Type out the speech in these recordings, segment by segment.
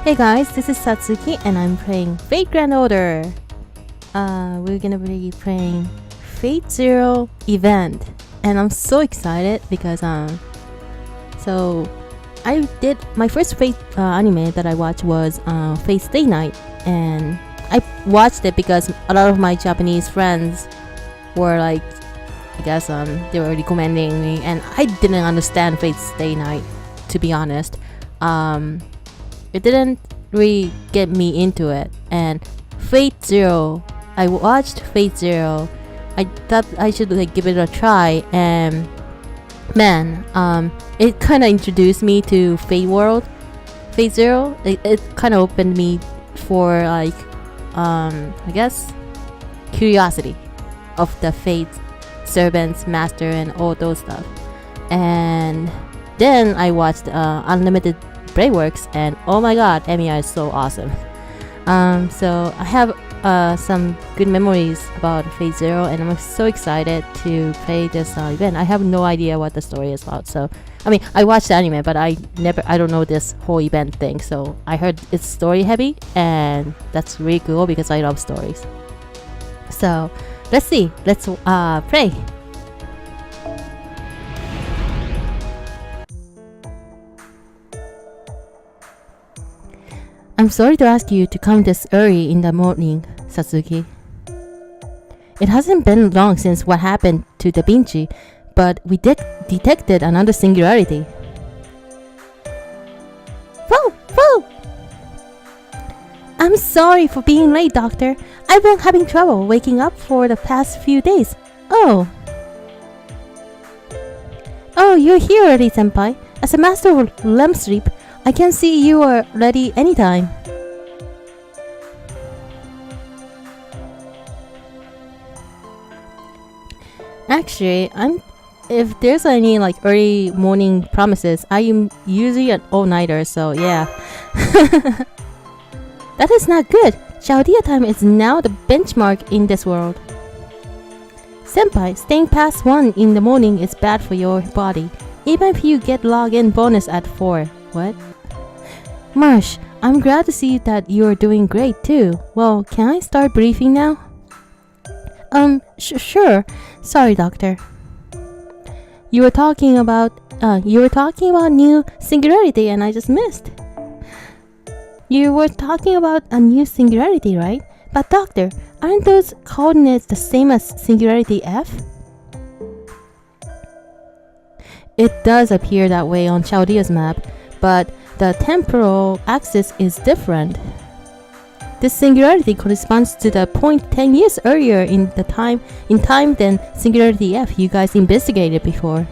Hey guys, this is Satuki and I'm playing Fate Grand Order. We're gonna be playing Fate Zero event, and I'm so excited because so I did my first Fate anime that I watched was Fate Stay Night, and I watched it because a lot of my Japanese friends were like, I guess they were recommending me, and I didn't understand Fate Stay Night, to be honest. It didn't really get me into it. And Fate Zero, I watched Fate Zero. I thought I should like give it a try, and man, it kind of introduced me to Fate World. Fate Zero, it kind of opened me for like, I guess, curiosity of the Fate servants, master, and all those stuff. And then I watched Unlimited Breakworks, and oh my god, Emiya is so awesome. So I have some good memories about Fate Zero, and I'm so excited to play this event. I have no idea what the story is about, so I mean, I watched the anime, but I don't know this whole event thing. So I heard it's story heavy, and that's really cool because I love stories. So let's see, let's play. I'm sorry to ask you to come this early in the morning, Satuki. It hasn't been long since what happened to Da Vinci, but we detected another singularity. Whoa! I'm sorry for being late, Doctor. I've been having trouble waking up for the past few days. Oh, you're here already, Senpai. As a master of REM sleep, I can see you are ready anytime. Actually, if there's any like early morning promises, I am usually an all-nighter, so yeah. That is not good. Chaldea time is now the benchmark in this world. Senpai, staying past 1 in the morning is bad for your body, even if you get login bonus at 4. What? Marsh, I'm glad to see that you're doing great too. Well, can I start briefing now? Sure. Sorry, Doctor. You were talking about new singularity, and I just missed. You were talking about a new singularity, right? But Doctor, aren't those coordinates the same as singularity F? It does appear that way on Chaldea's map, but the temporal axis is different. This singularity corresponds to the point 10 years earlier in time than singularity F you guys investigated before.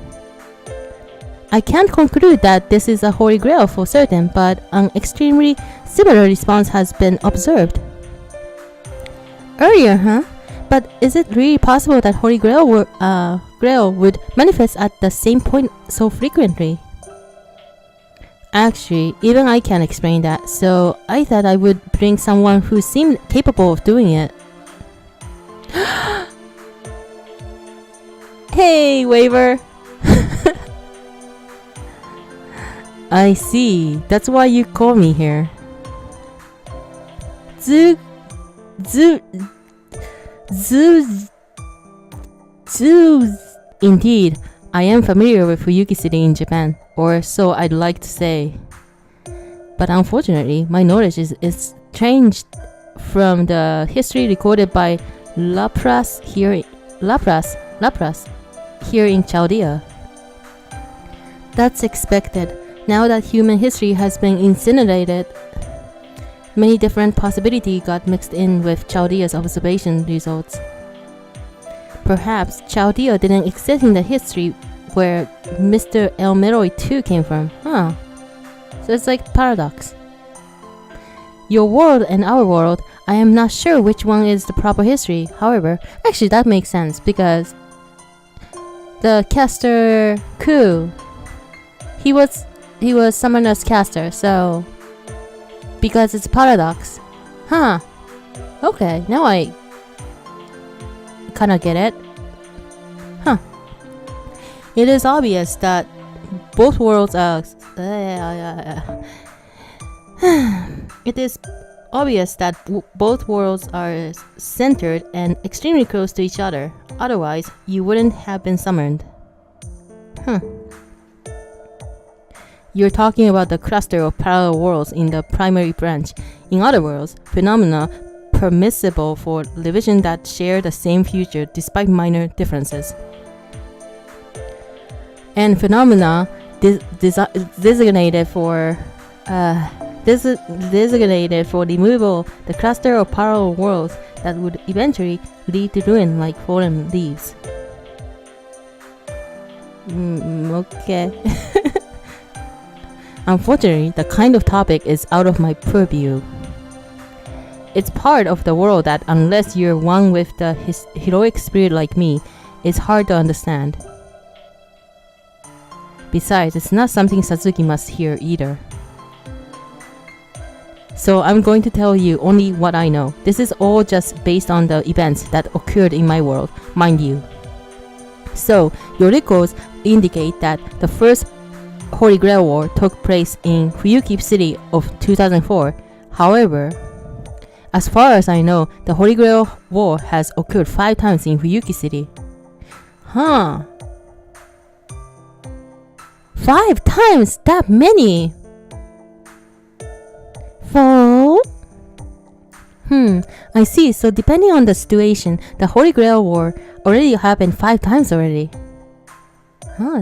I can't conclude that this is a holy grail for certain, but an extremely similar response has been observed. Earlier, huh? But is it really possible that holy grail would manifest at the same point so frequently? Actually, even I can't explain that, so I thought I would bring someone who seemed capable of doing it. Hey, Waver! I see, that's why you call me here. Indeed, I am familiar with Fuyuki City in Japan, or so I'd like to say. But unfortunately, my knowledge is changed from the history recorded by Lapras here in Chaldea. That's expected. Now that human history has been incinerated, many different possibilities got mixed in with Chaldea's observation results. Perhaps Chaldea didn't exist in the history where Mr. Elmeroy 2 came from. Huh. So it's like paradox. Your world and our world, I am not sure which one is the proper history. However, actually that makes sense because the caster Ku, he was Summoner's caster, so because it's paradox. Huh. Okay, now I kinda get it. Huh. It is obvious that both worlds are It is obvious that both worlds are centered and extremely close to each other. Otherwise, you wouldn't have been summoned. You're talking about the cluster of parallel worlds in the primary branch. In other words, phenomena permissible for division that share the same future despite minor differences. And phenomena designated for removal, the cluster of parallel worlds that would eventually lead to ruin like fallen leaves. Okay. Unfortunately, the kind of topic is out of my purview. It's part of the world that, unless you're one with the heroic spirit like me, is hard to understand. Besides, it's not something Satuki must hear either. So I'm going to tell you only what I know. This is all just based on the events that occurred in my world, mind you. So, your records indicate that the first Holy Grail War took place in Fuyuki City of 2004. However, as far as I know, the Holy Grail War has occurred 5 times in Fuyuki City. 5 times? That many? 4? I see. So depending on the situation, the Holy Grail War already happened 5 times already.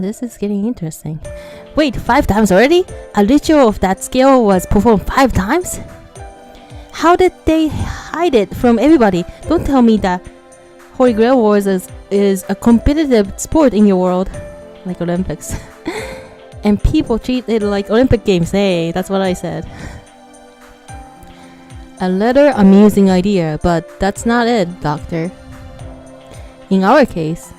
This is getting interesting. Wait, 5 times already? A ritual of that scale was performed 5 times? How did they hide it from everybody? Don't tell me that Holy Grail Wars is a competitive sport in your world, like Olympics. And people treat it like Olympic Games. Hey, that's what I said. A rather amusing idea, but that's not it, Doctor. In our case,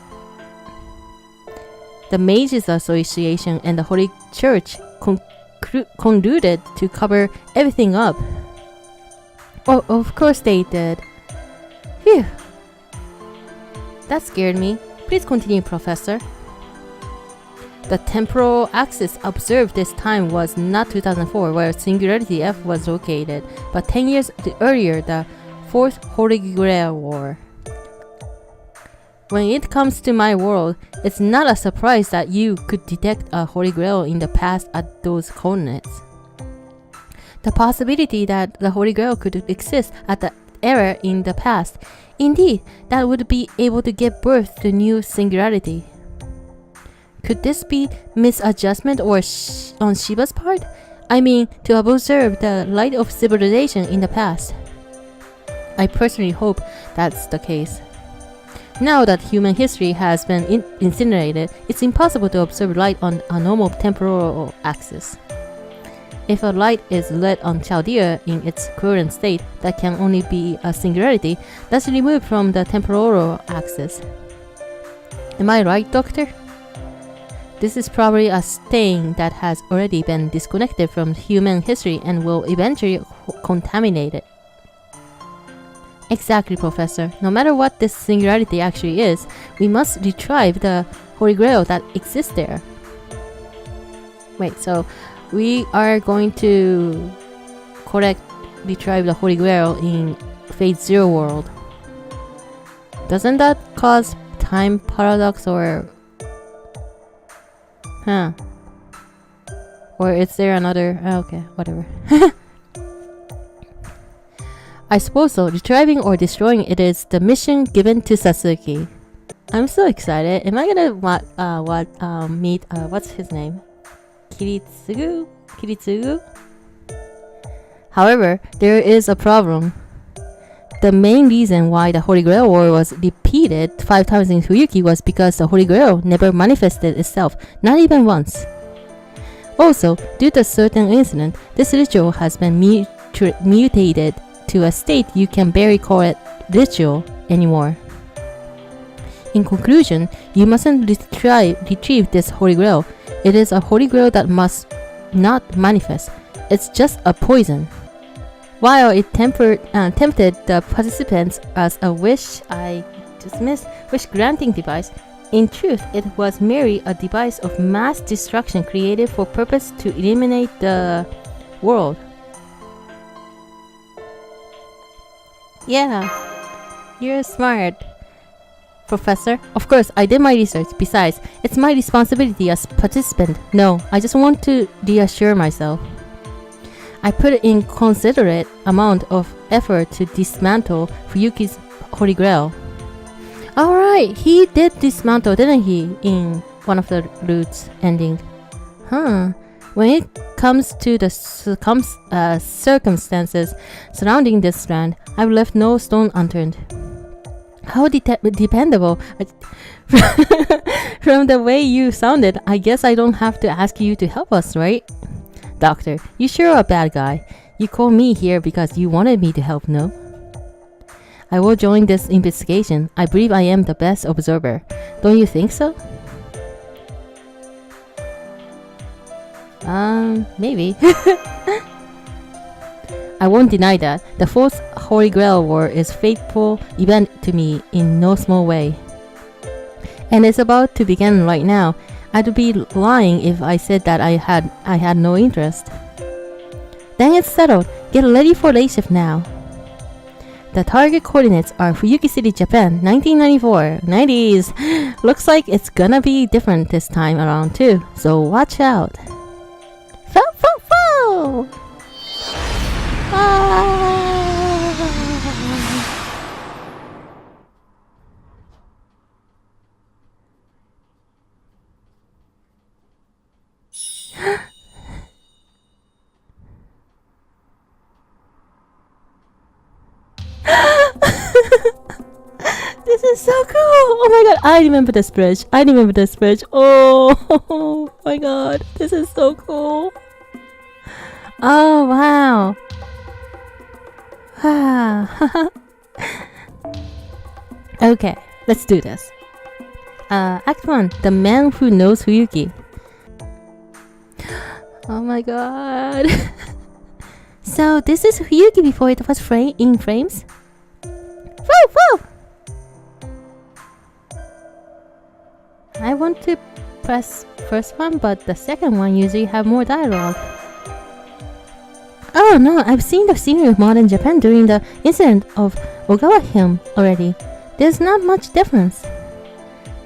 the Mages Association and the Holy Church concluded to cover everything up. Oh, of course they did. Phew. That scared me. Please continue, Professor. The temporal axis observed this time was not 2004, where Singularity F was located, but 10 years earlier, the Fourth Holy Grail War. When it comes to my world, it's not a surprise that you could detect a Holy Grail in the past at those coordinates. The possibility that the Holy Grail could exist at the era in the past, indeed, that would be able to give birth to new singularity. Could this be misadjustment or on Shiba's part? I mean, to observe the light of civilization in the past. I personally hope that's the case. Now that human history has been incinerated, it's impossible to observe light on a normal temporal axis. If a light is lit on Chaldea in its current state, that can only be a singularity that's removed from the temporal axis. Am I right, Doctor? This is probably a stain that has already been disconnected from human history and will eventually contaminate it. Exactly, Professor. No matter what this singularity actually is, we must retrieve the Holy Grail that exists there. Wait, so we are going to retrieve the Holy Grail in Phase 0 world. Doesn't that cause time paradox or... Or is there another... okay, whatever. I suppose so. Retrieving or destroying it is the mission given to Satuki. I'm so excited. Am I gonna meet what's his name? Kiritsugu? However, there is a problem. The main reason why the Holy Grail War was repeated 5 times in Fuyuki was because the Holy Grail never manifested itself, not even once. Also, due to a certain incident, this ritual has been mutated to a state you can barely call it ritual anymore. In conclusion, you mustn't retrieve this Holy Grail. It is a Holy Grail that must not manifest. It's just a poison. While it tempted the participants as a wish granting device, in truth it was merely a device of mass destruction created for purpose to eliminate the world. Yeah, you're smart, Professor. Of course, I did my research. Besides, it's my responsibility as participant. No, I just want to reassure myself. I put in considerate amount of effort to dismantle Fuyuki's Holy Grail. Alright, he did dismantle, didn't he, in one of the routes ending? Huh. When it comes to the circumstances surrounding this strand, I've left no stone unturned. How dependable. From the way you sounded, I guess I don't have to ask you to help us, right? Doctor, you sure are a bad guy. You called me here because you wanted me to help, no? I will join this investigation. I believe I am the best observer. Don't you think so? Maybe. I won't deny that. The Fourth Holy Grail War is a fateful event to me in no small way. And it's about to begin right now. I'd be lying if I said that I had no interest. Then it's settled. Get ready for late shift now. The target coordinates are Fuyuki City, Japan, 1994. 90s. Looks like it's gonna be different this time around too, so watch out. Fo fo fo! This is so cool! Oh my god, I remember this bridge. Oh my god, this is so cool. Oh wow. Okay, let's do this. Act 1, the man who knows Fuyuki. Oh my god. So this is Fuyuki before it was in frames? Woo woo! I want to press first one, but the second one usually have more dialogue. Oh no, I've seen the scenery of modern Japan during the incident of Ogawa Hymn already. There's not much difference.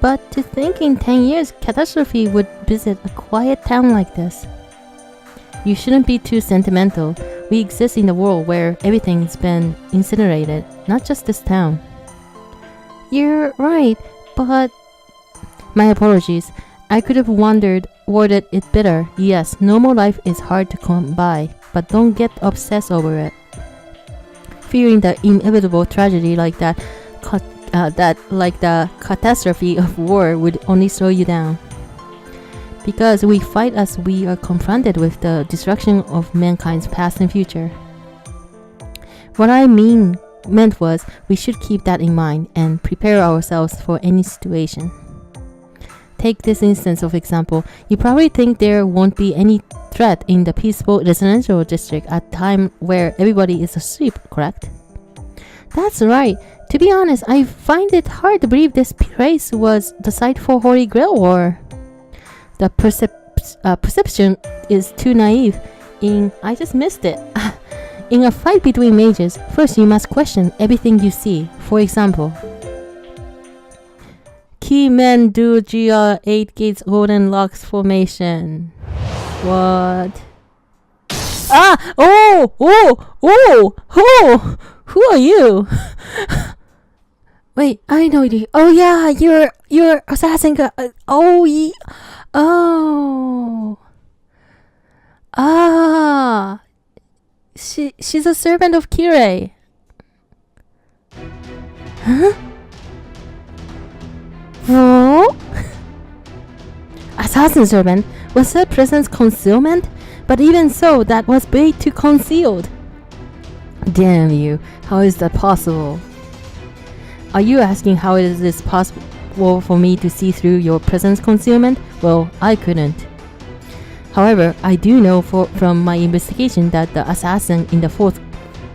But to think in 10 years catastrophe would visit a quiet town like this. You shouldn't be too sentimental. We exist in a world where everything's been incinerated, not just this town. You're right, but... My apologies. I could have worded it better. Yes, normal life is hard to come by, but don't get obsessed over it. Fearing the inevitable tragedy like the catastrophe of war would only slow you down. Because we fight as we are confronted with the destruction of mankind's past and future. What I meant was we should keep that in mind and prepare ourselves for any situation. Take this instance of example. You probably think there won't be any threat in the peaceful residential district at a time where everybody is asleep, correct? That's right. To be honest, I find it hard to believe this place was the site for Holy Grail War. The perception is too naive. I just missed it. In a fight between mages, first you must question everything you see. For example, Kimen Gia 8 Gates Golden Locks Formation. What? Ah! Oh! Who are you? Wait, I know you. Oh yeah, you're assassin guy. Oh. Ah. She's a servant of Kirei. Huh? Oh? Assassin servant? Was her presence concealment? But even so, that was way too concealed. Damn you, how is that possible? Are you asking how is this possible for me to see through your presence concealment? Well, I couldn't. However, I do know from my investigation that the assassin in the Fourth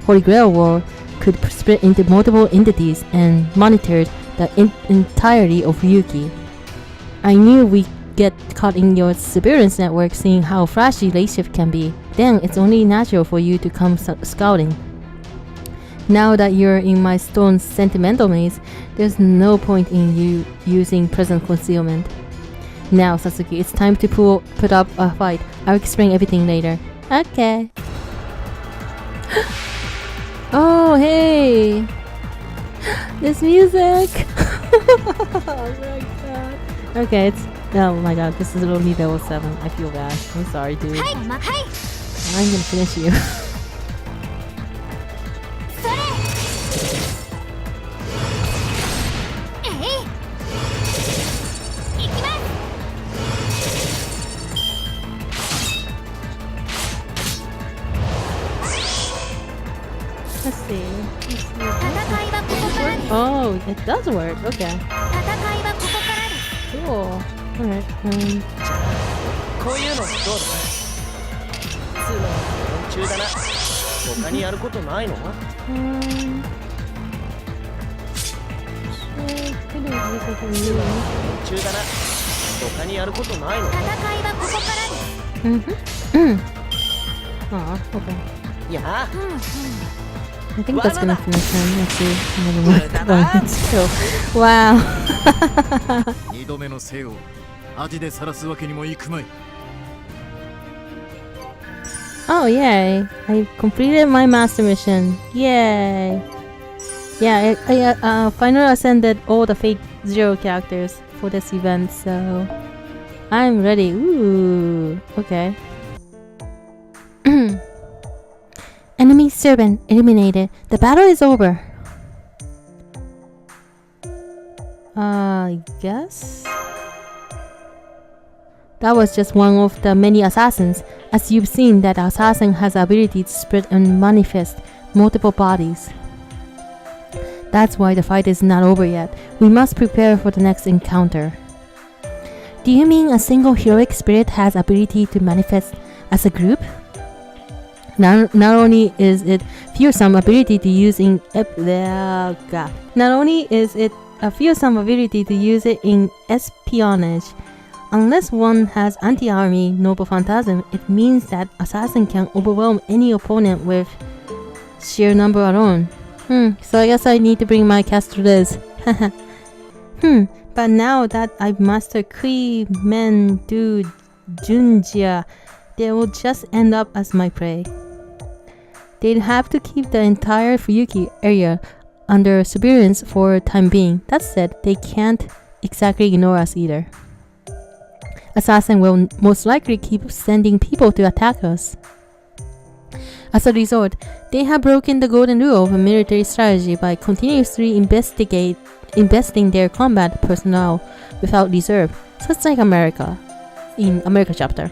Holy Grail War could split into multiple entities and monitored the entirety of Yuki. I knew we'd get caught in your surveillance network, seeing how flashy late shift can be. Then it's only natural for you to come scouting. Now that you're in my stone sentimental maze, there's no point in you using present concealment. Now, Sasuke, it's time to put up a fight. I'll explain everything later. Okay. Oh, hey! This music! Oh my god. Okay, it's... Oh my god, this is only level 7. I feel bad. I'm sorry, dude. I'm gonna finish you. Let's see. Oh, it does work. Okay. Cool. Alright. こういうのどうだ。通の連中だな。他にやることないの？中だな。他にやることないの？戦いはここからです。Aw, okay. Yeah. I think that's gonna finish him. Let's see. Another one. Still. Wow. 2度目の生を味で晒すわけにもいくまい。 Oh, yay. I completed my master mission. Yay. Yeah, I finally ascended all the Fate Zero characters for this event, so I'm ready. Ooh, okay. Enemy servant eliminated. The battle is over. I guess that was just one of the many assassins. As you've seen, that assassin has the ability to spread and manifest multiple bodies. That's why the fight is not over yet. We must prepare for the next encounter. Do you mean a single heroic spirit has ability to manifest as a group? Not only is it fearsome ability to use in espionage. Unless one has anti-army noble phantasm, it means that assassin can overwhelm any opponent with sheer number alone. So I guess I need to bring my cast to this. But now that I've mastered Kui, Men, Du, Junjia, they will just end up as my prey. They'd have to keep the entire Fuyuki area under surveillance for the time being. That said, they can't exactly ignore us either. Assassin will most likely keep sending people to attack us. As a result, they have broken the golden rule of a military strategy by continuously investing their combat personnel without reserve, such like America, in America chapter.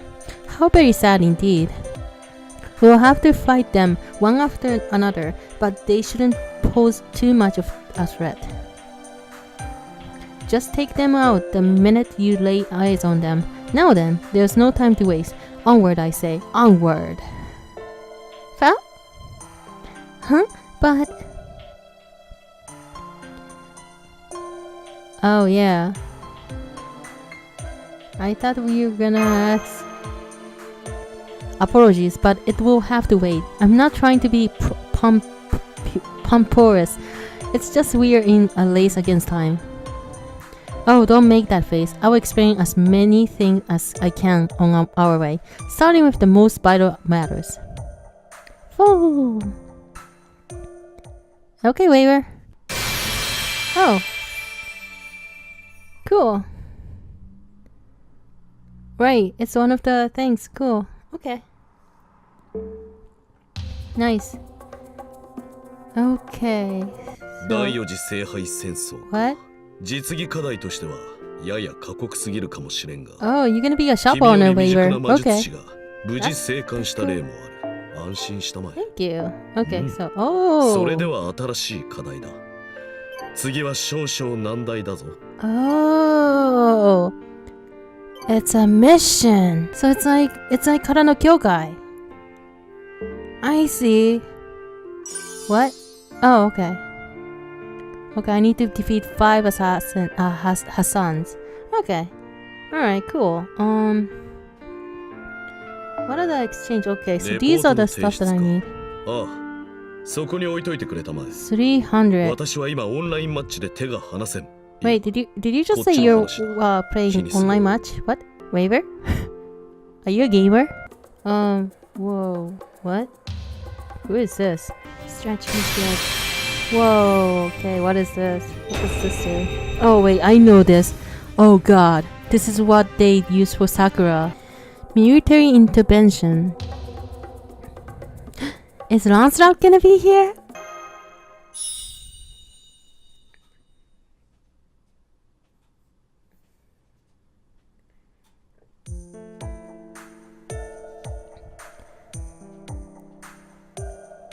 How very sad indeed. We'll have to fight them one after another, but they shouldn't pose too much of a threat. Just take them out the minute you lay eyes on them. Now then, there's no time to waste. Onward, I say. Onward. Huh? But... Oh, yeah. I thought we were gonna ask... Apologies, but it will have to wait. I'm not trying to be pompous. It's just we're in a race against time. Oh, don't make that face. I will explain as many things as I can on our way, starting with the most vital matters. Oh. Okay, Waver. Oh. Cool. Right, it's one of the things. Cool. Okay. Nice. Okay.第4次聖杯戦争 What? 実技課題としてはやや過酷すぎるかもしれんが Oh, you're gonna be a shop owner, Waver. 君より未熟な魔術 Okay. 師が無事生還した例もある安心したまえ Thank you. Okay, so... Oh. それでは新しい課題だ次は少々難題だぞ Oh. It's a mission. So it's like Kara no Kyokai. I see. What? Oh, okay. Okay, I need to defeat 5 Hassans. Okay. Alright, cool. What are the exchange? Okay, so these are the stuff that I need. ああそこに置いといてくれたまえ。 300. 私は今オンラインマッチで手が離せん。 Wait, did you just say you're playing online match? What? Waiver? Are you a gamer? Whoa. What? Who is this? Stretch. Whoa, okay, what is this? What does this do? Oh wait, I know this. Oh god, this is what they use for Sakura. Military intervention. Is Lancelot gonna be here?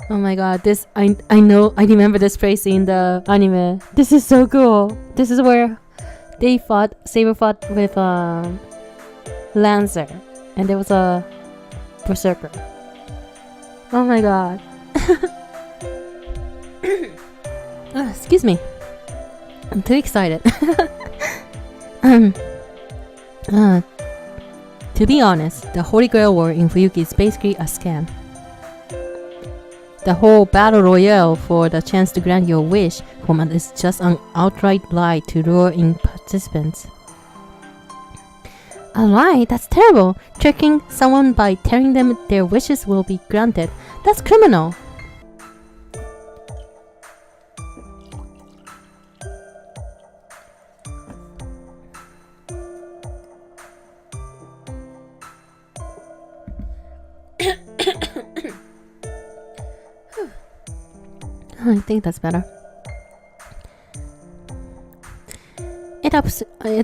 Oh my god, this I remember this phrase in the anime. This is so cool. This is where Saber fought with Lancer, and there was a berserker. Oh my god. Excuse me. I'm too excited. To be honest, the Holy Grail War in Fuyuki is basically a scam. The whole battle royale for the chance to grant your wish format is just an outright lie to lure in participants. A lie? That's terrible! Tricking someone by telling them their wishes will be granted. That's criminal! I think that's better. It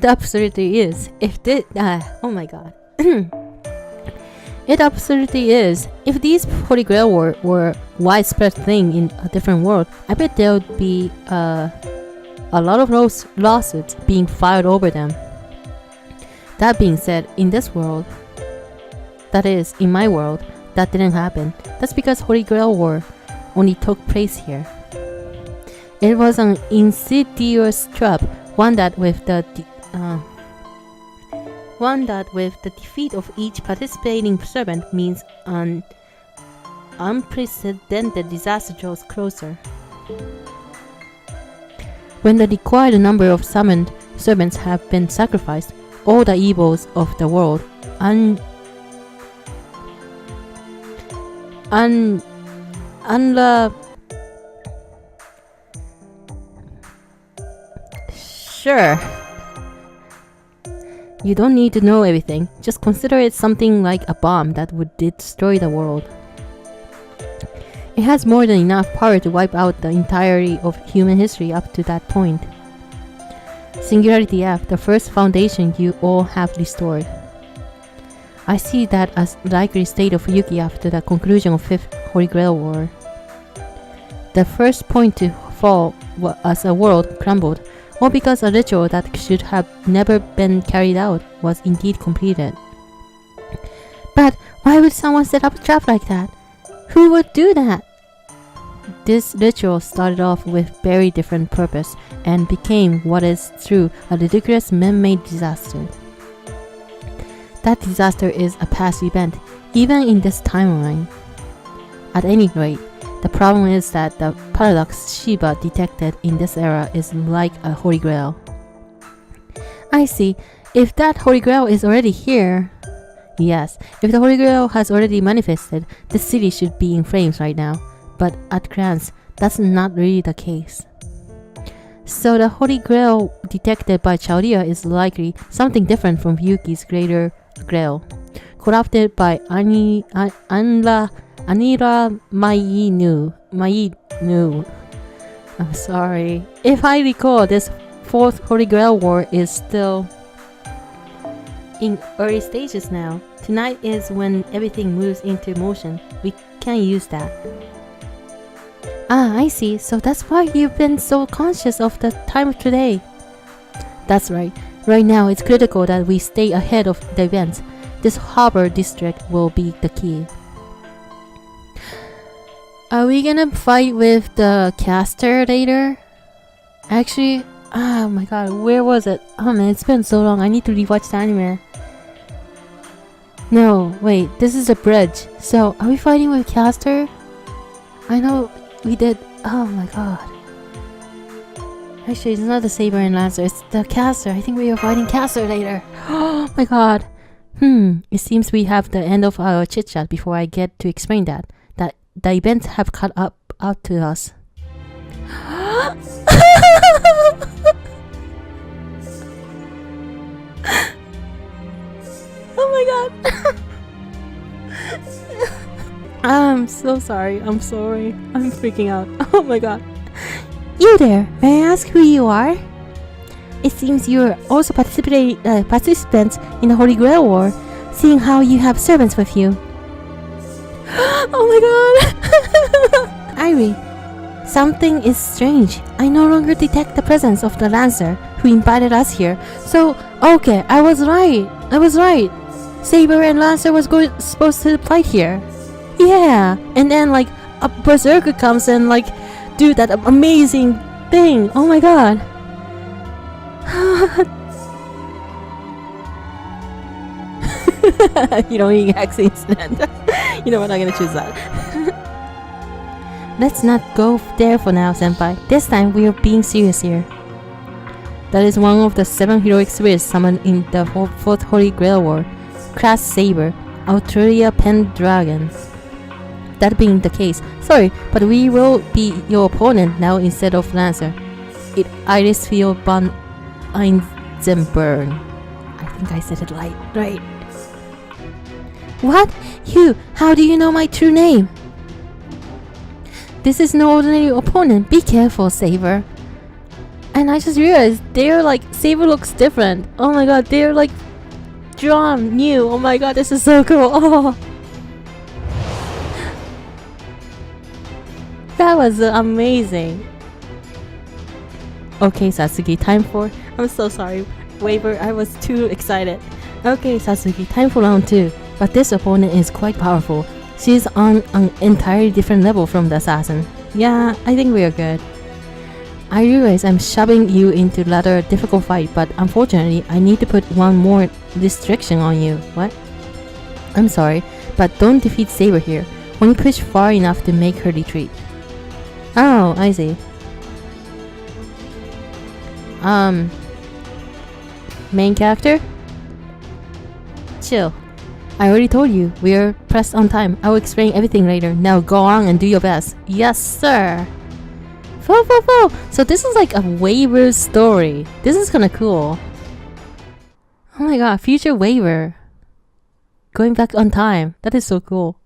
absolutely is. Oh my god. It absolutely is. If these Holy Grail were widespread thing in a different world, I bet there would be a lot of lawsuits being filed over them. That being said, in this world, that is, in my world, that didn't happen. That's because Holy Grail War only took place here. It was an insidious trap, one that with the defeat of each participating servant means an unprecedented disaster draws closer. When the required number of summoned servants have been sacrificed, all the evils of the world Sure. You don't need to know everything. Just consider it something like a bomb that would destroy the world. It has more than enough power to wipe out the entirety of human history up to that point. Singularity F, the first foundation you all have restored. I see that as likely state of Yuki after the conclusion of 5th Holy Grail War. The first point to fall as a world crumbled, all because a ritual that should have never been carried out was indeed completed. But why would someone set up a trap like that? Who would do that? This ritual started off with very different purpose and became what is through a ridiculous man-made disaster. That disaster is a past event, even in this timeline. At any rate, the problem is that the paradox Shiba detected in this era is like a Holy Grail. I see. If that Holy Grail is already here... Yes, if the Holy Grail has already manifested, the city should be in flames right now. But at glance, that's not really the case. So the Holy Grail detected by Chaldea is likely something different from Yuki's greater Grail, corrupted by Anira Mainu. I'm sorry. If I recall, this 4th Holy Grail War is still in early stages now. Tonight is when everything moves into motion. We can use that. Ah, I see. So that's why you've been so conscious of the time of today. That's right. Right now, it's critical that we stay ahead of the events. This harbor district will be the key. Are we gonna fight with the caster later? Actually, oh my god, where was it? Oh man, it's been so long. I need to rewatch the anime. No, wait, this is a bridge. So, are we fighting with caster? I know We did. Oh my god. Actually, it's not the Saber and Lancer, it's the caster. I think we are fighting caster later. Oh my god. It seems we have the end of our chit chat before I get to explain that. That the events have caught up to us. Oh my god. I'm so sorry. I'm sorry. I'm freaking out. Oh my god. You there, may I ask who you are? It seems you're also participants in the Holy Grail War, seeing how you have servants with you. Oh my god! Irie, something is strange. I no longer detect the presence of the Lancer who invited us here. So, okay, I was right. Saber and Lancer was supposed to fight here. Yeah, and then like a berserker comes and like do that amazing thing. Oh my god. You know, he acts instant. You know what, I'm gonna choose that. Let's not go there for now, senpai. This time we are being serious here. That is one of the 7 heroic spirits summoned in the 4th Holy Grail War. Crass Saber, Altruria Pendragon. That being the case, sorry, but we will be your opponent now instead of Lancer. Irisfield von Einzenburn. I think I said it right. What? You? How do you know my true name? This is no ordinary opponent. Be careful, Saber. And I just realized they're like, Saber looks different. Oh my god, they're like drawn new. Oh my god, this is so cool. Oh. That was amazing. Okay, Satuki, time for... I'm so sorry, Waver, I was too excited. Okay, Satuki, time for round 2. But this opponent is quite powerful. She's on an entirely different level from the assassin. Yeah, I think we are good. I realize I'm shoving you into rather difficult fight, but unfortunately, I need to put one more restriction on you. What? I'm sorry, but don't defeat Saber here. Only push far enough to make her retreat. Oh, I see. Main character? Chill. I already told you, we are pressed on time. I will explain everything later. Now go on and do your best. Yes, sir. So this is like a waiver story. This is kinda cool. Oh my god, future waiver. Going back on time. That is so cool.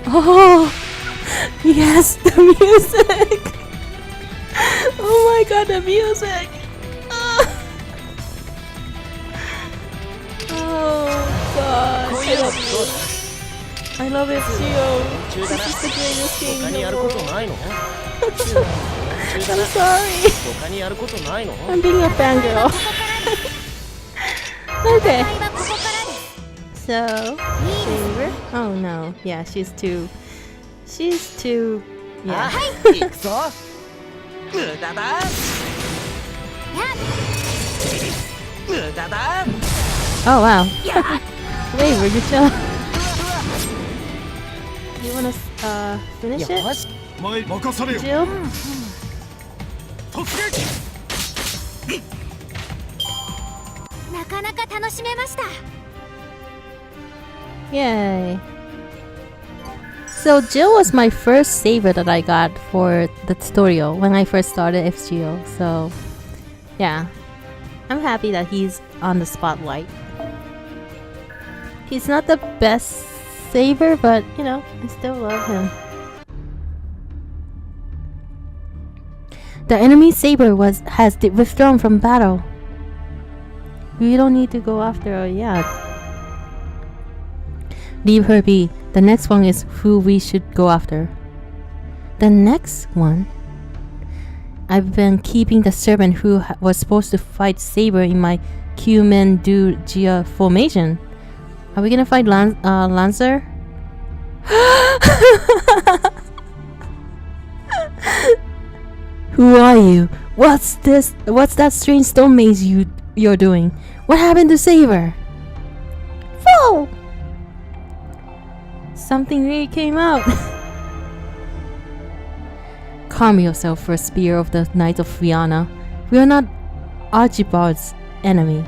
Oh, yes, the music. Oh my god, the music. Oh god, I love it, Gio. This is the greatest game in the world. I'm sorry. I'm being a fangirl. Okay. So, Saber? Oh no, yeah, she's too... yeah. Oh wow. Wait, good job. You wanna finish it? Jill? Yay. So Jill was my first saber that I got for the tutorial when I first started FGO. So yeah, I'm happy that he's on the spotlight. He's not the best saber, but you know, I still love him. The enemy saber has withdrawn from battle. We don't need to go after her yet. Leave her be. The next one is who we should go after. The next one? I've been keeping the servant who was supposed to fight Saber in my Q-Men-Do-Gia formation. Are we gonna fight Lancer? Who are you? What's this? What's that strange stone maze you're doing? What happened to Saber? Fool! Something really came out. Calm yourself, first spear of the Knight of Vienna. We are not Archibald's enemy.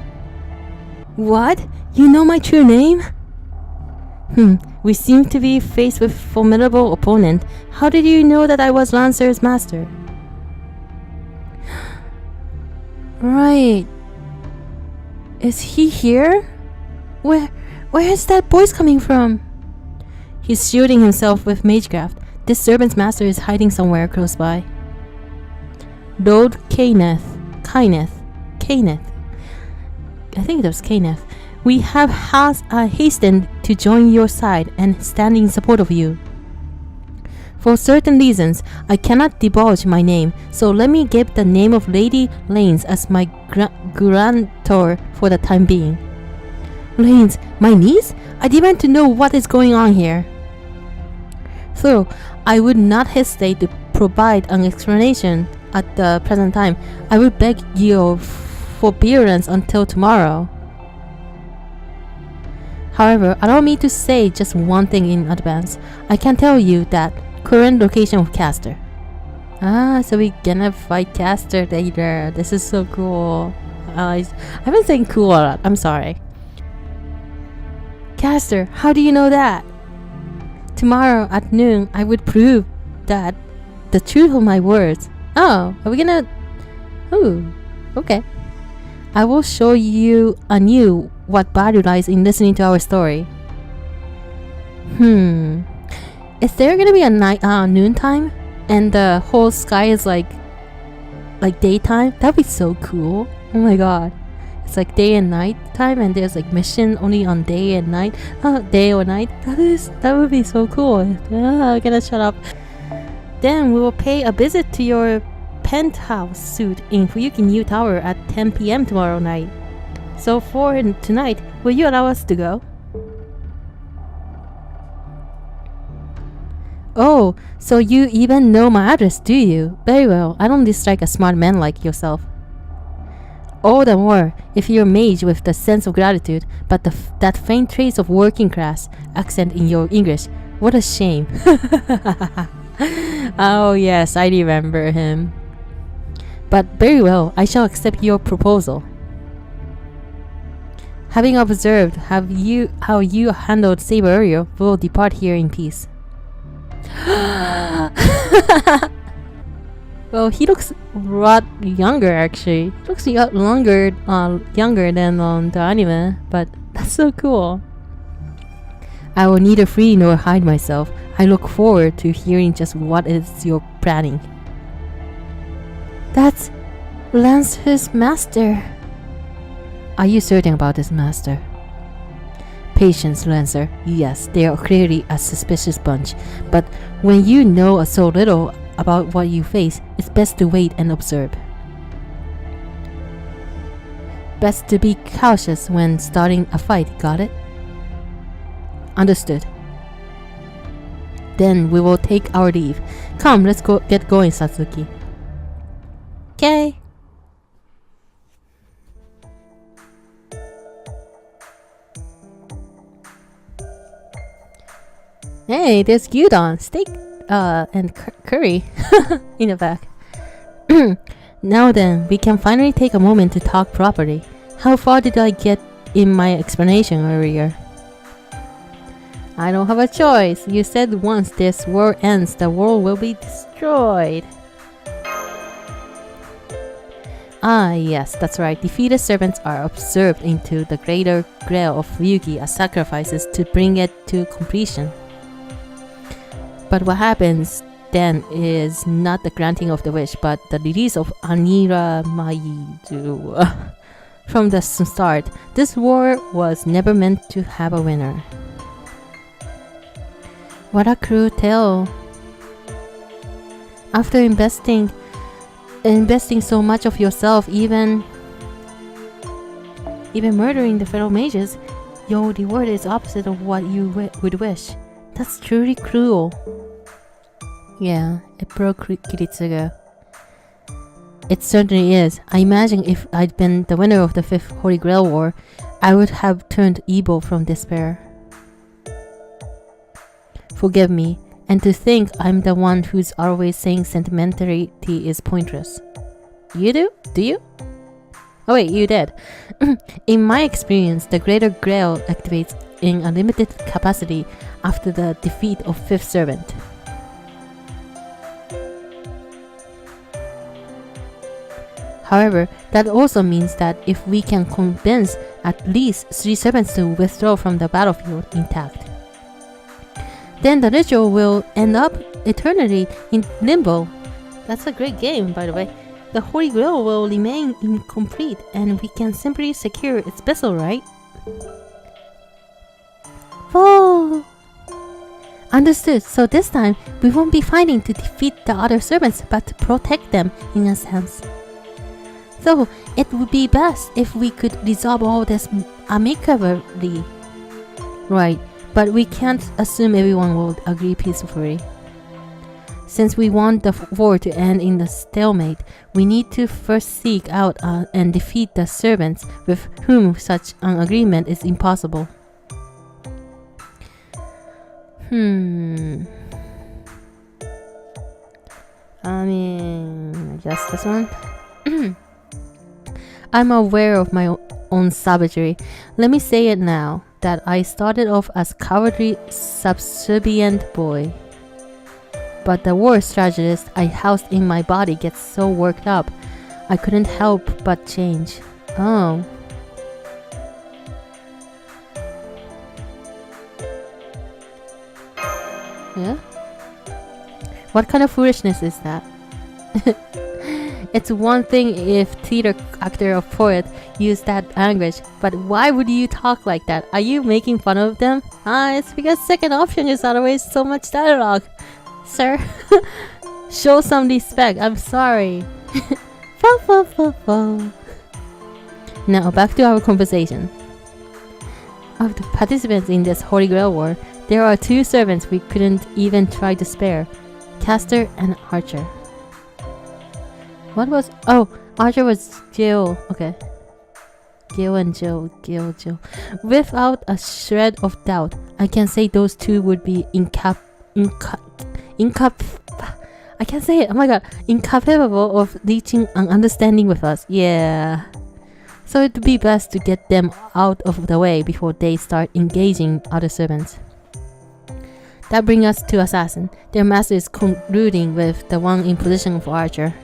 What? You know my true name? We seem to be faced with formidable opponent. How did you know that I was Lancer's master? Right. Is he here? Where is that voice coming from? He's shielding himself with magecraft. This servant's master is hiding somewhere close by. Lord Kenneth. I think it was Kenneth. We have hastened to join your side and stand in support of you. For certain reasons, I cannot divulge my name, so let me give the name of Lady Lanes as my guarantor for the time being. Lanes, my niece? I demand to know what is going on here. So, I would not hesitate to provide an explanation at the present time. I would beg your forbearance until tomorrow. However, allow me to say just one thing in advance. I can tell you that current location of Caster. So we're gonna fight Caster later. This is so cool. I've been saying cool a lot. I'm sorry. Caster, how do you know that? Tomorrow at noon, I would prove that the truth of my words. Oh, are we gonna... Ooh, okay. I will show you anew what value lies in listening to our story. Is there gonna be a night noontime and the whole sky is like daytime? That'd be so cool. Oh my god. It's like day and night time and there's like mission only on day and night. Day or night. That would be so cool. I'm gonna shut up. Then we will pay a visit to your penthouse suite in Fuyuki New Tower at 10 p.m. tomorrow night. So for tonight, will you allow us to go? Oh, so you even know my address, do you? Very well. I don't dislike a smart man like yourself. All the more if you're a mage with the sense of gratitude, but that faint trace of working class accent in your English. What a shame. Oh yes, I remember him. But very well, I shall accept your proposal. Having observed how you handled Saber earlier, we will depart here in peace. Well, he looks a lot younger actually. He looks younger than the anime, but that's so cool. I will neither flee nor hide myself. I look forward to hearing just what is your planning. That's Lancer's master. Are you certain about this master? Patience, Lancer. Yes, they are clearly a suspicious bunch, but when you know so little about what you face, it's best to wait and observe. Best to be cautious when starting a fight, got it? Understood. Then we will take our leave. Come, let's get going, Satuki. Okay. Hey, there's gyudon, steak, and curry in the back. Now then, we can finally take a moment to talk properly. How far did I get in my explanation earlier? I don't have a choice. You said once this war ends, the world will be destroyed. Ah, yes, that's right. Defeated servants are absorbed into the greater grail of Ryugi as sacrifices to bring it to completion. But what happens then is not the granting of the wish, but the release of Anira Maidu. From the start, this war was never meant to have a winner. What a cruel tale. After investing so much of yourself, even murdering the fellow mages, your reward is opposite of what you would wish. That's truly cruel. Yeah, it broke Kiritsuga. It certainly is. I imagine if I'd been the winner of the 5th Holy Grail War, I would have turned evil from despair. forgive me, and to think I'm the one who's always saying sentimentality is pointless. You do? Do you? Oh wait, you did. In my experience, the Greater Grail activates in a limited capacity after the defeat of Fifth Servant. However, that also means that if we can convince at least 3 servants to withdraw from the battlefield intact, then the ritual will end up eternally in limbo. That's a great game, by the way. The Holy Grail will remain incomplete and we can simply secure its vessel, right? Oh! Understood. So this time, we won't be fighting to defeat the other servants, but to protect them in a sense. So, it would be best if we could resolve all this amicably. Right, but we can't assume everyone will agree peacefully. Since we want the war to end in a stalemate, we need to first seek out and defeat the servants with whom such an agreement is impossible. I guess this one? I'm aware of my own savagery. Let me say it now, that I started off as cowardly, subservient boy. But the war strategist I housed in my body gets so worked up, I couldn't help but change. Oh. Yeah? What kind of foolishness is that? It's one thing if theater actor or poet use that language, but why would you talk like that? Are you making fun of them? It's because second option is always so much dialogue. Sir, show some respect. I'm sorry. Now back to our conversation. Of the participants in this Holy Grail War, there are 2 servants we couldn't even try to spare, Caster and Archer. What was... Oh, Archer was Jill. Okay. Gil and Jill. Without a shred of doubt, I can say those 2 would be I can't say it. Oh my god. Incapable of reaching an understanding with us. Yeah. So it would be best to get them out of the way before they start engaging other servants. That brings us to Assassin. Their master is colluding with the one in position for Archer.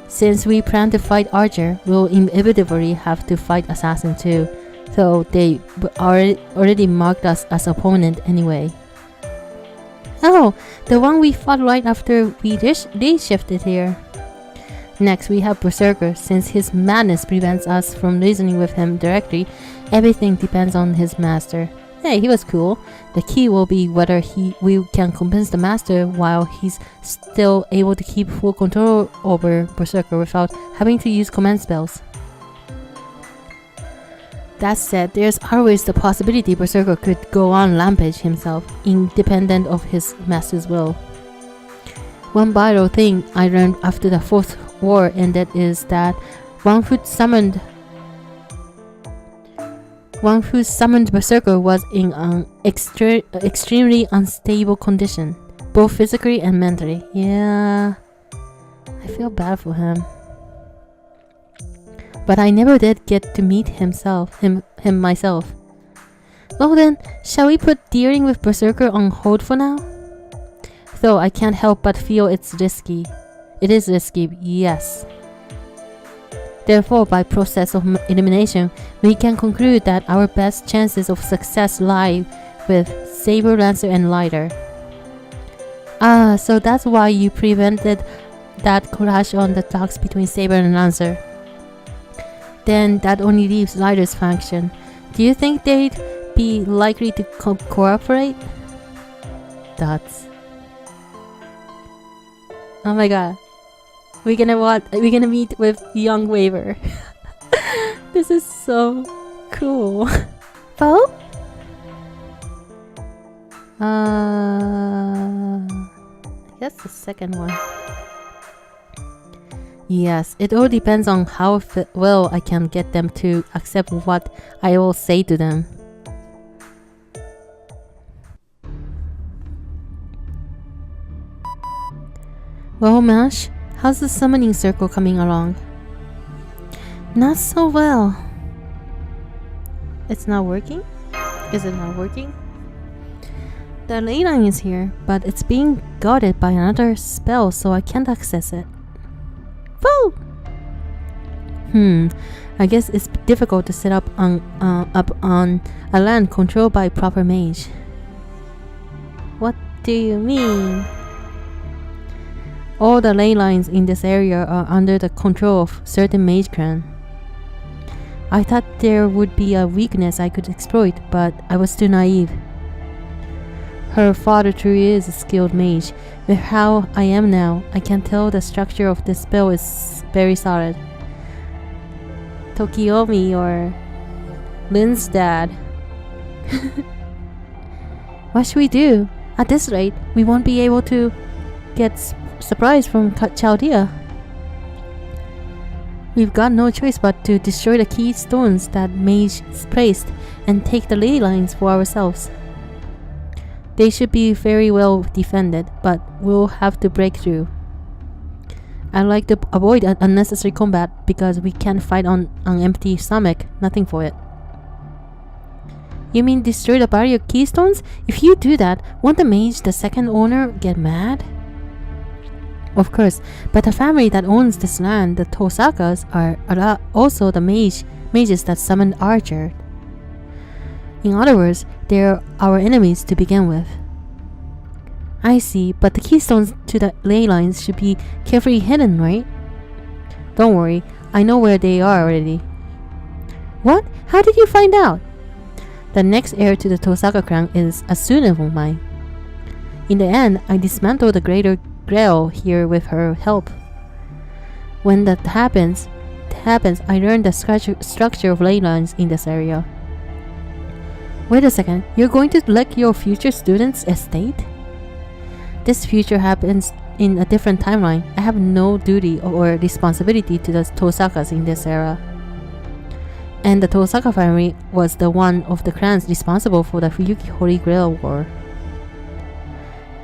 Since we plan to fight Archer, we'll inevitably have to fight Assassin too, so they already marked us as opponent anyway. Oh, the one we fought right after we reshifted here. Next, we have Berserker. Since his madness prevents us from reasoning with him directly, everything depends on his master. Hey, he was cool. The key will be whether we can convince the master while he's still able to keep full control over Berserker without having to use command spells. That said, there's always the possibility Berserker could go on rampage himself, independent of his master's will. One vital thing I learned after the 4th war ended is that one who summoned Berserker was in an extremely unstable condition, both physically and mentally. Yeah, I feel bad for him. But I never did get to meet him myself. Well then, shall we put dealing with Berserker on hold for now? Though I can't help but feel it's risky. It is risky, yes. Therefore, by process of elimination, we can conclude that our best chances of success lie with Saber, Lancer, and Lighter. Ah, so that's why you prevented that clash on the docks between Saber and Lancer. Then that only leaves Lighter's faction. Do you think they'd be likely to cooperate? Dots. Oh my god. We're gonna meet with Young Waver. This is so cool. Bo? I guess the second one. Yes, it all depends on how well I can get them to accept what I will say to them. Well, Mash, how's the summoning circle coming along? Not so well. It's not working? Is it not working? The ley line is here, but it's being guarded by another spell, so I can't access it. Woo! I guess it's difficult to set up on a land controlled by a proper mage. What do you mean? All the ley lines in this area are under the control of certain mage clan. I thought there would be a weakness I could exploit, but I was too naive. Her father truly is a skilled mage. With how I am now, I can tell the structure of this spell is very solid. Tokiomi or Lynn's dad. What should we do? At this rate, we won't be able to get surprise from Chaldea. We've got no choice but to destroy the key stones that mage placed and take the ley lines for ourselves. They should be very well defended, but we'll have to break through. I'd like to avoid unnecessary combat because we can't fight on an empty stomach. Nothing for it. You mean destroy the barrier keystones? If you do that, won't the mage, the second owner, get mad? Of course, but the family that owns this land, the Tosakas, are also the mages that summoned Archer. In other words, they're our enemies to begin with. I see, but the keystones to the ley lines should be carefully hidden, right? Don't worry, I know where they are already. What? How did you find out? The next heir to the Tosaka clan is a student of mine. In the end, I dismantled the Greater Grail here with her help. When that happens, I learned the structure of ley lines in this area. Wait a second, you're going to elect your future student's estate? This future happens in a different timeline. I have no duty or responsibility to the Tosakas in this era. And the Tosaka family was the one of the clans responsible for the Fuyuki Holy Grail War.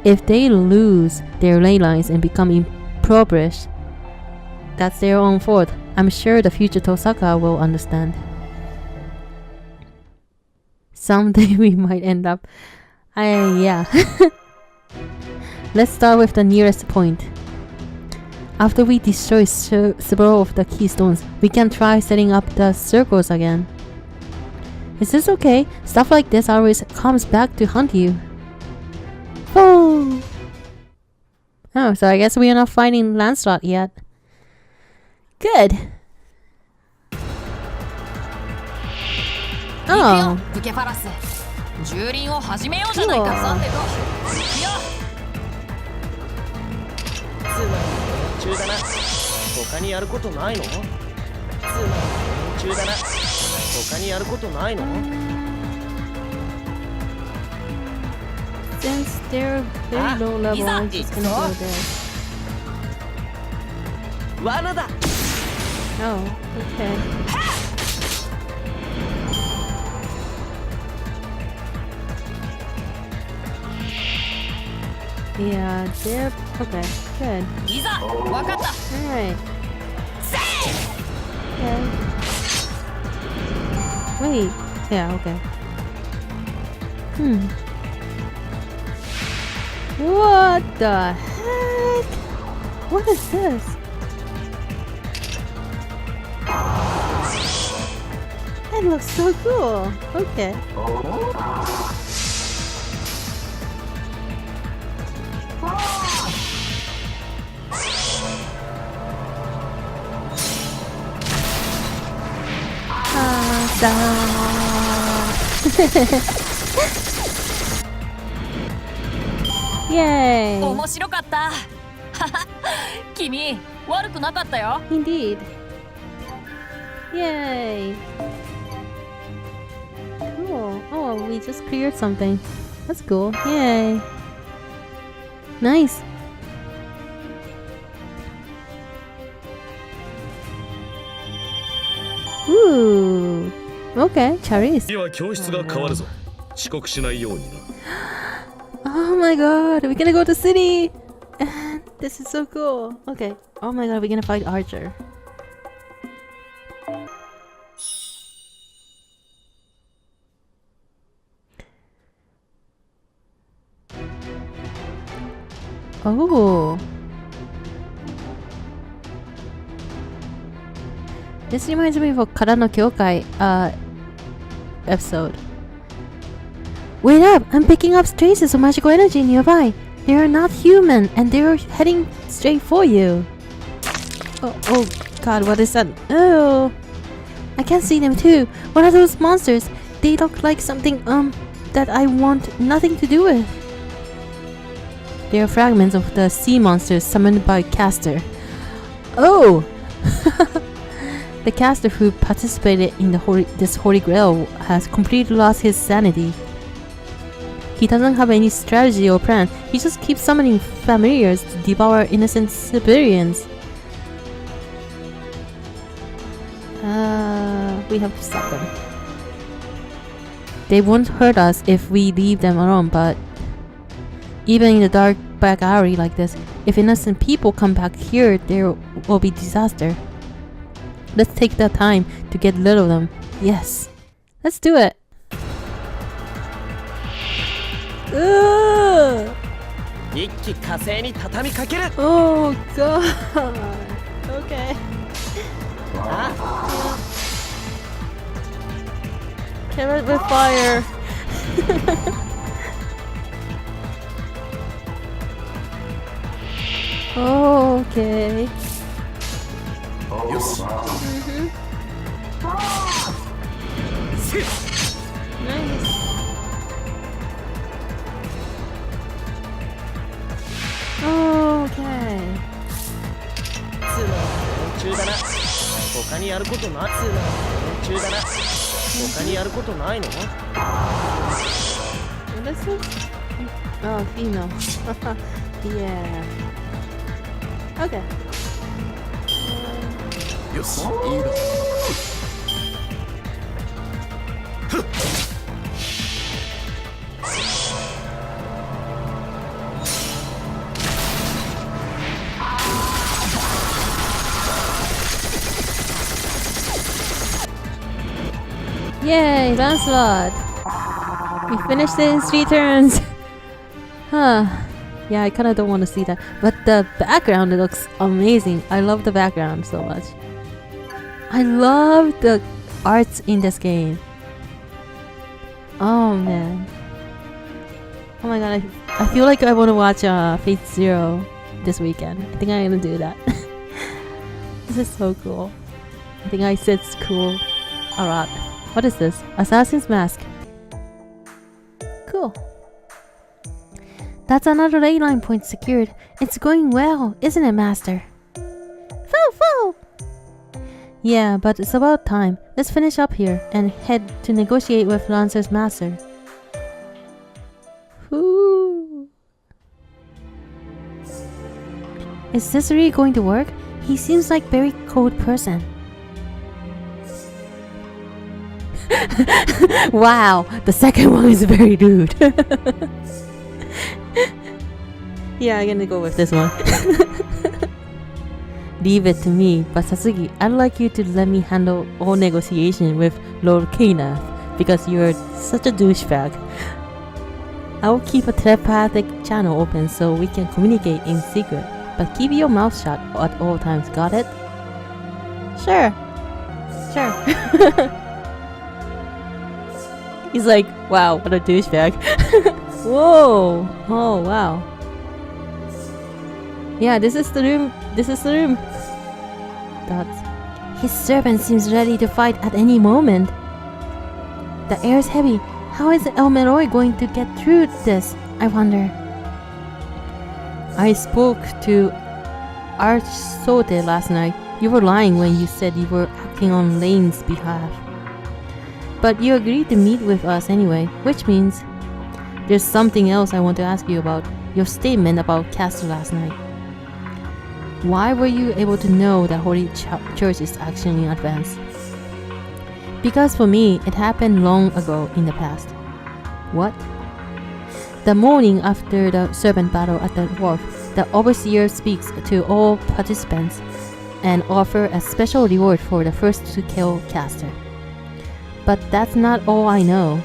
If they lose their ley lines and become impoverished, that's their own fault. I'm sure the future Tosaka will understand. Someday we might end up... yeah. Let's start with the nearest point. After we destroy several of the keystones, we can try setting up the circles again. Is this okay? Stuff like this always comes back to haunt you. Oh, so I guess we are not fighting Lancelot yet. Good. Oh. Since they're very low level, I'm just gonna go there. Oh, okay. Yeah, they're okay. Good. Alright. Okay. Wait. Yeah, okay. What the heck? What is this? That looks so cool. Okay. Yay! Indeed. Yay! Cool. Oh, we just cleared something. That's cool. Yay! Nice. Ooh. Okay, cherries. Oh my god, we're gonna go to the city! And This is so cool. Okay. Oh my god, we're gonna fight Archer. Oh. This reminds me of a Kara no Kyokai episode. Wait up! I'm picking up traces of magical energy nearby. They are not human and they are heading straight for you. Oh god, what is that? Oh, I can see them too. What are those monsters? They look like something that I want nothing to do with. They are fragments of the sea monsters summoned by Caster. Oh! The caster who participated in this Holy Grail has completely lost his sanity. He doesn't have any strategy or plan. He just keeps summoning familiars to devour innocent civilians. We have to stop them. They won't hurt us if we leave them alone, but even in the dark back alley like this, if innocent people come back here, there will be disaster. Let's take the time to get rid of them. Yes. Let's do it. Oh god. Okay. Carrot with fire. Oh, okay. Nice. Okay. 他にやることなつうの連中だな。他にやることないの？ What is this? Oh, female. Yeah. Okay. よし、いいだ。Yay, Lancelot! We finished it in 3 turns! Huh. Yeah, I kinda don't want to see that. But the background, it looks amazing. I love the background so much. I love the arts in this game. Oh man. Oh my god, I feel like I want to watch Fate Zero this weekend. I think I'm gonna do that. This is so cool. I think I said it's cool a lot. What is this? Assassin's Mask. Cool. That's another ley line point secured. It's going well, isn't it, Master? Foo! Yeah, but it's about time. Let's finish up here and head to negotiate with Lancer's master. Whoo! Is this really going to work? He seems like a very cold person. Wow, the second one is very rude. Yeah, I'm gonna go with this one. Leave it to me, but Satuki, I'd like you to let me handle all negotiation with Lord Kanath because you're such a douchebag. I will keep a telepathic channel open so we can communicate in secret, but keep your mouth shut at all times, got it? Sure. He's like, wow, what a douchebag. Whoa! Oh, wow. Yeah, this is the room. His servant seems ready to fight at any moment. The air is heavy. How is El Meroy going to get through this, I wonder? I spoke to Archsote last night. You were lying when you said you were acting on Lane's behalf. But you agreed to meet with us anyway, which means there's something else I want to ask you about. Your statement about Castle last night. Why were you able to know that Holy Church is actually in advance? Because for me, it happened long ago in the past. What? The morning after the serpent battle at the wharf, The overseer speaks to all participants and offer a special reward for the first to kill caster. But that's not all I know.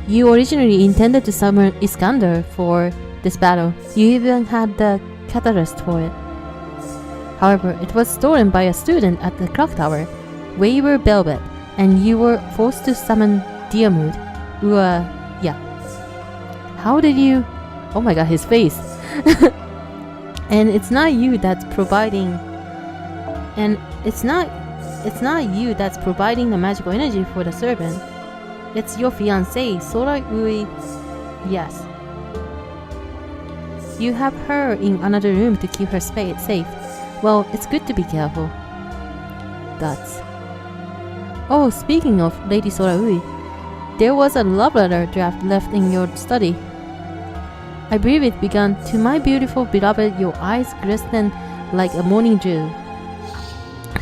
You originally intended to summon Iskander for this battle. You even had the catalyst for it. However, it was stolen by a student at the clock tower, Waver Velvet, and you were forced to summon Diarmuid. Yeah. How did you... Oh my god, his face. And it's not you that's providing... And it's not you that's providing the magical energy for the servant. It's your fiancée, Sora Ui. Yes. You have her in another room to keep her safe. Well, it's good to be careful. Guts. Oh, speaking of Lady Sora Ui, there was a love letter draft left in your study. I believe it began, "To my beautiful beloved, your eyes glisten like a morning dew."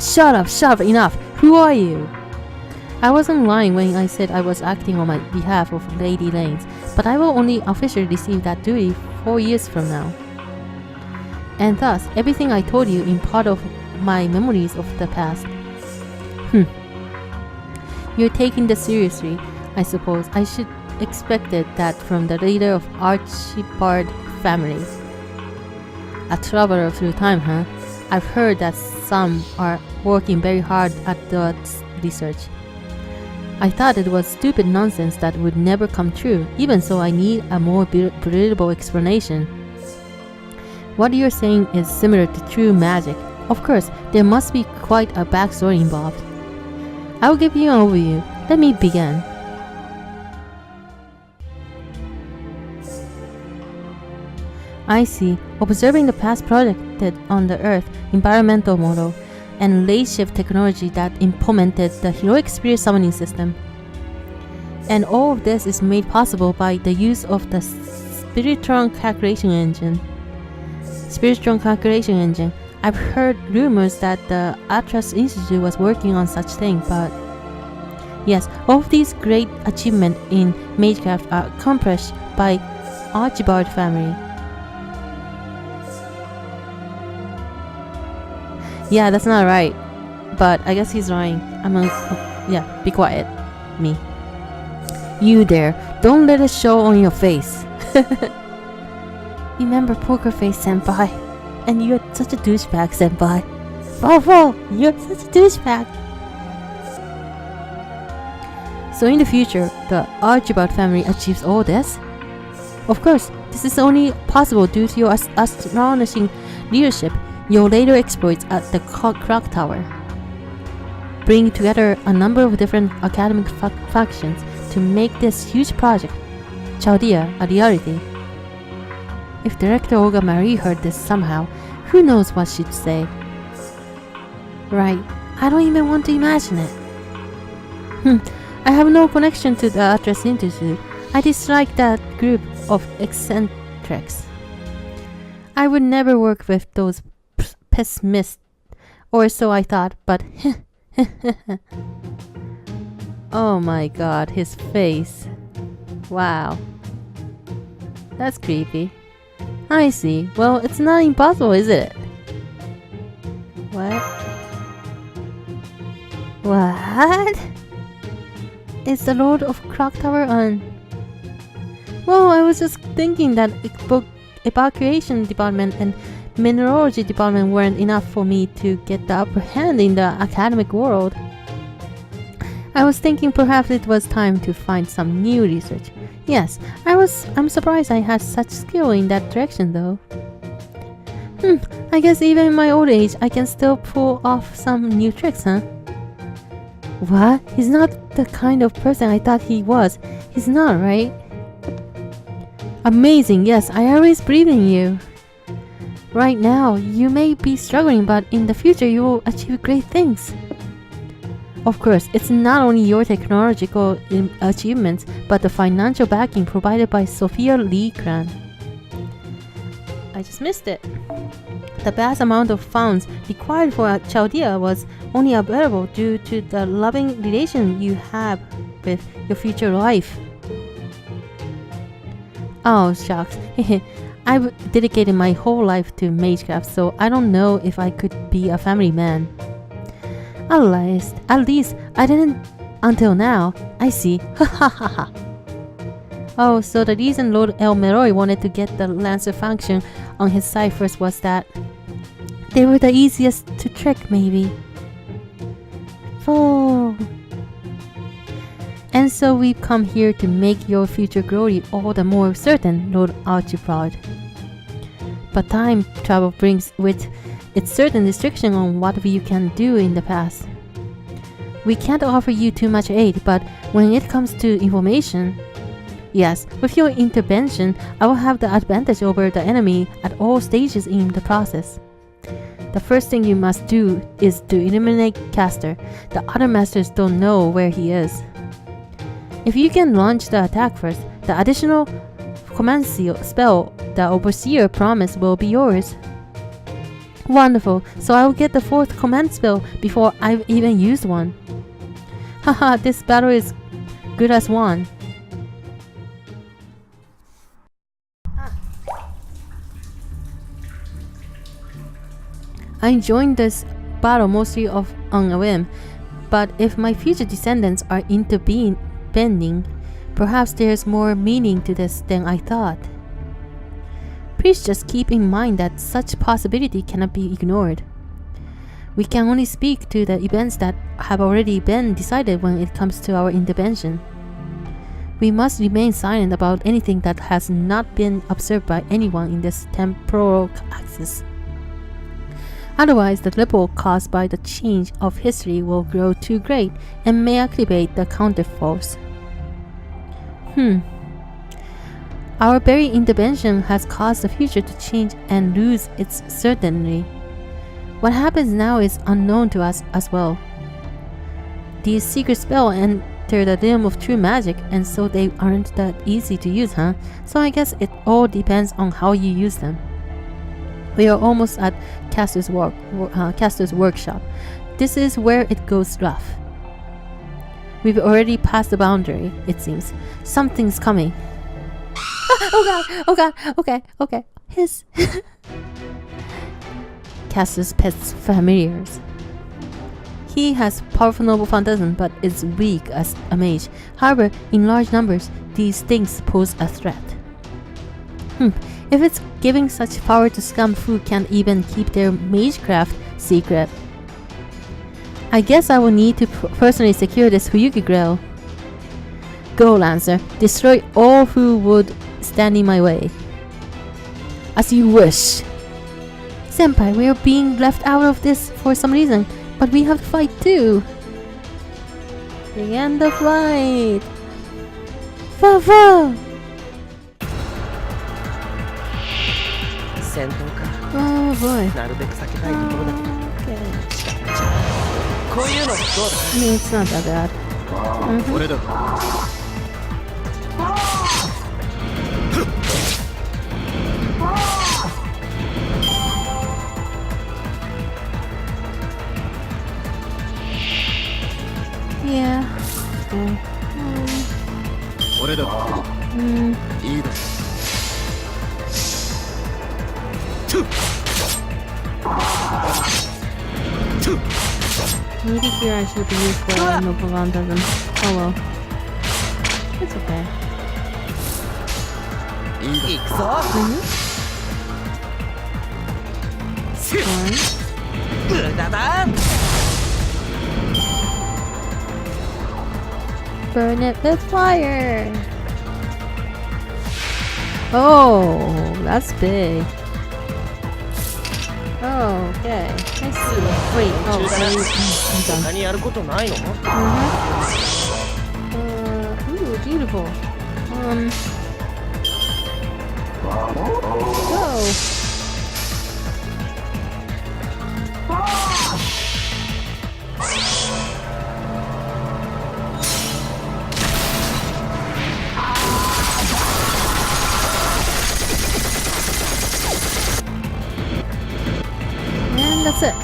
Shut up, enough! Who are you? I wasn't lying when I said I was acting on my behalf of Lady Lanes, but I will only officially receive that duty 4 years from now. And thus, everything I told you in part of my memories of the past. You're taking this seriously, I suppose. I should expected that from the leader of Archibald family. A traveler through time, huh? I've heard that some are working very hard at the research. I thought it was stupid nonsense that would never come true. Even so, I need a more believable explanation. What you're saying is similar to true magic. Of course, there must be quite a backstory involved. I will give you an overview. Let me begin. I see. Observing the past projected on the Earth environmental model and late shift technology that implemented the heroic spirit summoning system. And all of this is made possible by the use of the Spiritron calculation engine. I've heard rumors that the Atlas Institute was working on such thing, but yes, all of these great achievements in Magecraft are accomplished by Archibald family. Yeah, that's not right. But I guess he's lying. Yeah, be quiet. Me. You there. Don't let it show on your face. Remember Poker Face Senpai. And you're such a douchebag, Senpai. Fofo, you're such a douchebag. So in the future, the Archibald family achieves all this? Of course, this is only possible due to your astonishing leadership. Your later exploits at the clock tower bring together a number of different academic factions to make this huge project, Chaldea, a reality. If Director Olga Marie heard this somehow, who knows what she'd say. Right, I don't even want to imagine it. I have no connection to the Atlas Institute. I dislike that group of eccentrics. I would never work with those pessimist, or so I thought, but oh my god, his face. Wow. That's creepy. I see. Well, it's not impossible, is it? What? What? Is the Lord of Clock Tower on? Well, I was just thinking that evacuation department and mineralogy department weren't enough for me to get the upper hand in the academic world. I was thinking perhaps it was time to find some new research. Yes, I'm surprised I had such skill in that direction though. I guess even in my old age I can still pull off some new tricks, huh? What? He's not the kind of person I thought he was. He's not, right? Amazing, yes, I always believe in you. Right now, you may be struggling, but in the future you will achieve great things. Of course, it's not only your technological achievements, but the financial backing provided by Sophia Lee Kran. I just missed it. The vast amount of funds required for Chaldea was only available due to the loving relation you have with your future wife. Oh, shucks. I've dedicated my whole life to magecraft, so I don't know if I could be a family man. At least I didn't until now. I see. Ha ha ha ha. Oh, so the reason Lord Elmeroy wanted to get the Lancer function on his ciphers was that they were the easiest to trick, maybe. Oh. And so we've come here to make your future glory all the more certain, Lord Archibald. But time travel brings with it certain restriction on what you can do in the past. We can't offer you too much aid, but when it comes to information, yes, with your intervention, I will have the advantage over the enemy at all stages in the process. The first thing you must do is to eliminate Castor. The other masters don't know where he is. If you can launch the attack first, the additional command spell the Overseer promised will be yours. Wonderful, so I will get the 4th command spell before I've even used one. Haha, this battle is good as won. I joined this battle mostly on a whim, but if my future descendants are intervening, perhaps there's more meaning to this than I thought. Please just keep in mind that such possibility cannot be ignored. We can only speak to the events that have already been decided when it comes to our intervention. We must remain silent about anything that has not been observed by anyone in this temporal axis. Otherwise, the ripple caused by the change of history will grow too great and may activate the counterforce. Our very intervention has caused the future to change and lose its certainty. What happens now is unknown to us as well. These secret spells enter the realm of true magic, and so they aren't that easy to use, huh? So I guess it all depends on how you use them. We are almost at Castor's workshop. This is where it goes rough. We've already passed the boundary, it seems. Something's coming. Oh god, okay. His Castor's pet's familiars. He has powerful noble phantasm, but is weak as a mage. However, in large numbers, these things pose a threat. If it's giving such power to scum who can't even keep their magecraft secret, I guess I will need to personally secure this Huyuki Grail. Go, Lancer. Destroy all who would stand in my way. As you wish. Senpai, we are being left out of this for some reason, but we have to fight too. The end of fight. Fa-fa! 戦闘か Oh boy. なるべく避けたいところだけど Okay. こういうのどうだ I mean, it's not that bad. これだ Yeah. これだ いいだ Maybe here I should use the noble phantasm. Oh well. It's okay. 行くぞ One. 無駄だ Burn it with fire. Oh, that's big. Oh, okay. I see. Wait, oh, I'm 他にやることないの ooh, beautiful. Go. And that's it.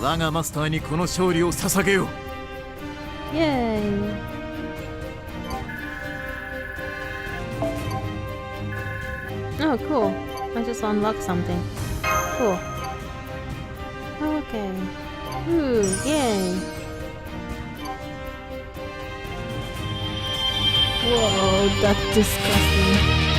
我がマスターにこの勝利を捧げよう Yay. Oh, cool. I just unlocked something. Cool. Okay. Ooh, yay. Whoa, that's disgusting.